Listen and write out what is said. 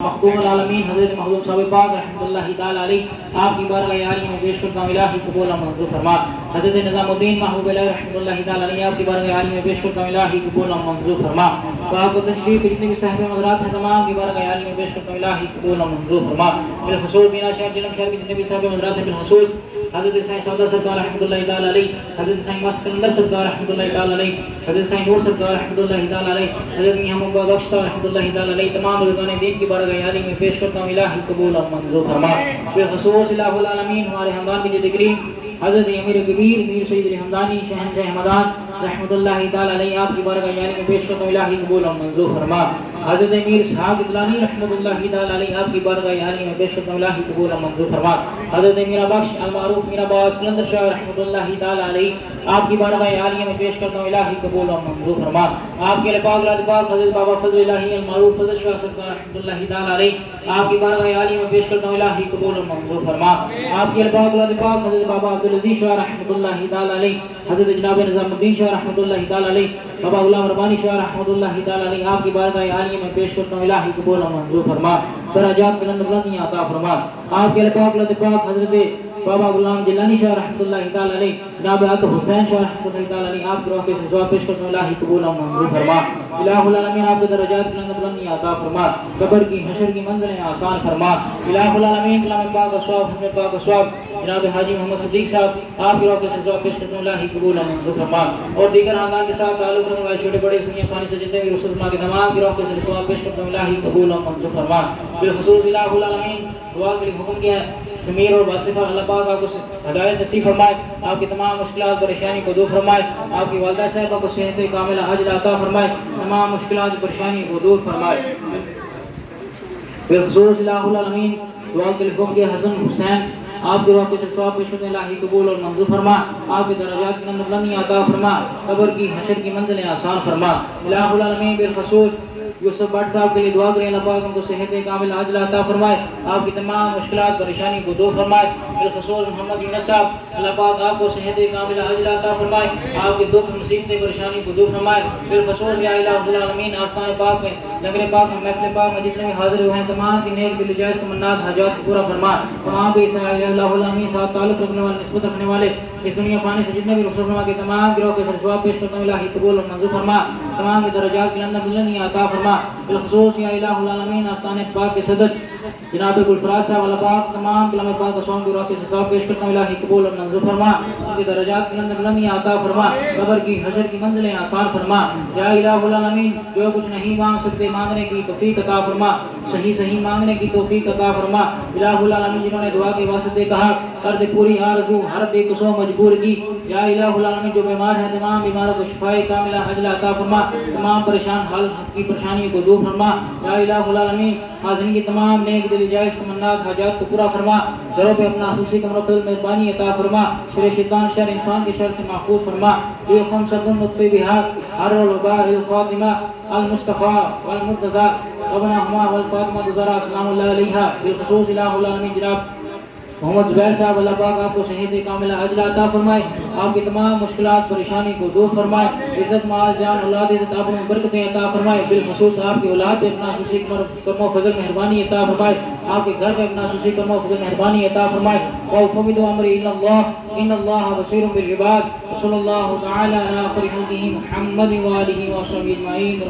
مخدوم العالمین حضرت مخدوم صاحب پاک رحمۃ اللہ تعالی علیہ آپ کی بارگاہ عالیہ میں پیش کرتا ہوں الہی قبول و منظور فرما. حضرت نظام الدین محبوب اللہ رحمۃ اللہ تعالی علیہ آپ کی بارگاہ عالیہ میں پیش کرتا ہوں الہی قبول و منظور فرما. تو آپ کو تشریف جتنے بھی صاحب حضرات ہیں تمام کی بارگاہ عالیہ میں پیش کرتا ہوں الہی قبول و منظور فرما. بالخصوص مینا شہر جلم شہر کے جتنے بھی صاحب حضرات ہیں بالخصوص حضرت سائیں سعودہ سرکار رحمۃ اللہ تعالی علیہ, حضرت سائیں مسکندر سرکار رحمۃ اللہ تعالی علیہ, حضرت سائیں نور سرکار رحمۃ اللہ تعالی علیہ, حضرت میاں محمد بخش رحمۃ اللہ تعالی علیہ تمام بزرگان دین کی بارگاہ عالیہ میں پیش کرتا ہوں الہی قبول و منظور فرما. بالخصوص الہ العالمین ہمارے ہمدان کی جد کریم حضرت امیر کبیر میر سید الحمدانی شہنشاہ حمدان رحمۃ اللہ تعالی علیہ آپ کی بارگاہ عالیہ میں پیش کرتا ہوں الہی قبول و منظور فرما. حضرت امیر اسحاق اطلانی رحمۃ اللہ تعالی علیہ آپ کی بارگاہ عالیہ میں پیش کرتا ہوں الہی قبول و منظور فرما. حضرت میرا بخش المعروف میرا باز کلندر شاہ رحمۃ اللہ تعالی علیہ آپ کی بارگاہ عالیہ میں پیش کرتا ہوں الہی قبول و منظور فرما. آپ کے پاک رات پاک حضرت بابا فضل الہی المعروف فضل شاہ سرکار رحمۃ اللہ تعالی علیہ آپ کی بارگاہ عالیہ میں پیش کرتا ہوں الہی قبول و منظور فرما. آپ کے پاک رات پاک حضرت بابا عبدالعزیز شاہ رحمۃ اللہ تعالی علیہ, حضرت جناب نظام الدین شاہ رحمۃ اللہ تعالی علیہ, بابا غلام ربانی شاہ رحمۃ اللہ تعالی علیہ آپ کی بارگاہ عالیہ میں پیش کرتا ہوں الہی قبول و منظور فرما. درجات بلند بلندیاں عطا فرما. آپ کے پاک رات پاک حضرت بابا غلام جیلانی شاہ رحمۃ اللہ تعالی علیہ, جناب عاطف حسین شاہ رحمۃ اللہ تعالی علیہ آپ کی روح کے سزا پیش کرتا ہوں الہی قبول و منظور فرما. الہ العالمین آپ کے درجات بلند بلندیاں عطا فرما, قبر کی حشر کی منزلیں آسان فرما. الہ العالمین کلام پاک اسواب حضرت پاک اسواب جناب حاجی محمد صدیق صاحب آپ کی روح کے سزا پیش کرتا ہوں الہی قبول و منظور فرما. اور دیگر خاندان کے ساتھ تعلق رکھنے والے چھوٹے بڑے دنیا پانی سے جتنے بھی رسول اللہ کے تمام کی روح کے سزا پیش کرتا ہوں الہی قبول و منظور فرما. بالخصوص الہ العالمین دعا کے لیے حکم کیا ہے سمیر اور باصفہ اللہ پاک آپ کو ہدایت نصیب فرمائے, آپ کی تمام مشکلات پریشانی کو دور فرمائے, آپ کی والدہ صاحبہ کو صحت کاملہ عاجلہ عطا فرمائے, تمام مشکلات پریشانی کو دور فرمائے. بالخصوص الہ العالمین دعا کے لیے حکم کیا حسن حسین آپ کی روح کے ثواب پیش کرتے الہی قبول اور منظور فرما. آپ کے درجات کی بلندیاں عطا فرما, قبر کی حشر کی منزلیں آسان فرما. الہ العالمین بالخصوص یوسف بٹ صاحب کے لیے دعا کریں اللہ پاک ان کو صحت کامل عاجلہ عطا فرمائے, آپ کی تمام مشکلات پریشانی کو دور فرمائے. بالخصوص محمد یونس صاحب اللہ پاک آپ کو صحت کامل عاجلہ عطا فرمائے, آپ کے دکھ مصیبتیں پریشانی کو دور فرمائے. بالخصوص یا الہ العالمین آستان پاک میں لنگر پاک میں محفل پاک میں جتنے بھی حاضر ہوئے ہیں تمام کی نیک دل جائز تمنات حاجات کو پورا فرما. تمام کے الہ العالمین ساتھ تعلق رکھنے والے نسبت رکھنے والے اس دنیا پانی سے جتنے بھی رخصت فرما کے تمام گروہ کے ثواب پیش کرتا ہوں الہی قبول و منظور فرما. تمام کے درجات کی بلندیاں عطا فرما. بالخصوص یا الہ العالمین آستان پاک کے صدر جناب گلفراز صاحب اللہ پاک تمام کلام پاک اسوام گروہ کے ثواب پیش کرتا ہوں الہی قبول و منظور فرما. ان کے درجات کی بلندیاں عطا فرما, قبر کی حشر کی منزلیں آسان فرما. یا الہ العالمین جو کچھ نہیں مانگ سکتے مانگنے کی توفیق عطا فرما, صحیح مانگنے کی توفیق عطا فرما. الہ العالمین جنہوں نے دعا کے واسطے کہا کر دے پوری آرزو ہر بے قصو مجبور کی. یا الہ العالمین جو بیمار ہیں تمام بیماروں کو شفائے کاملہ عاجلہ عطا فرما, تمام پریشان حال کی پریشانیوں کو دور فرما. یا الہ العالمین حاضرین کی تمام نیک دل جائز تمنات حاجات کو پورا فرما. گھروں پہ اپنا خصوصی کمروں پر مہربانی عطا فرما, شر شیطان شر انسان کے شر سے محفوظ فرما. یہ خمسۃ نطفہ بہار ہر الوباء الفاطمہ المصطفیٰ والمرتضیٰ ابنہما والفاطمہ زہرا سلام اللہ علیہا. بالخصوص الہ العالمین جناب محمد زبیر صاحب اللہ پاک آپ کو صحت کاملہ عاجلہ عطا فرمائے, آپ کی تمام مشکلات پریشانی کو دور فرمائے. عزت مال جان اولاد عزت آپ میں برکتیں عطا فرمائے. بالخصوص آپ کی اولاد پہ اپنا خصوصی کرم و فضل مہربانی عطا فرمائے, آپ کے گھر پہ اپنا خصوصی کرم و فضل مہربانی عطا فرمائے. وَأُفَوِّضُ أَمْرِي إِلَى اللَّهِ إِنَّ اللَّهَ بَصِيرٌ بِالْعِبَادِ. وصلی اللہ تعالی علی خیر خلقہ محمد وآلہ وصحبہ اجمعین.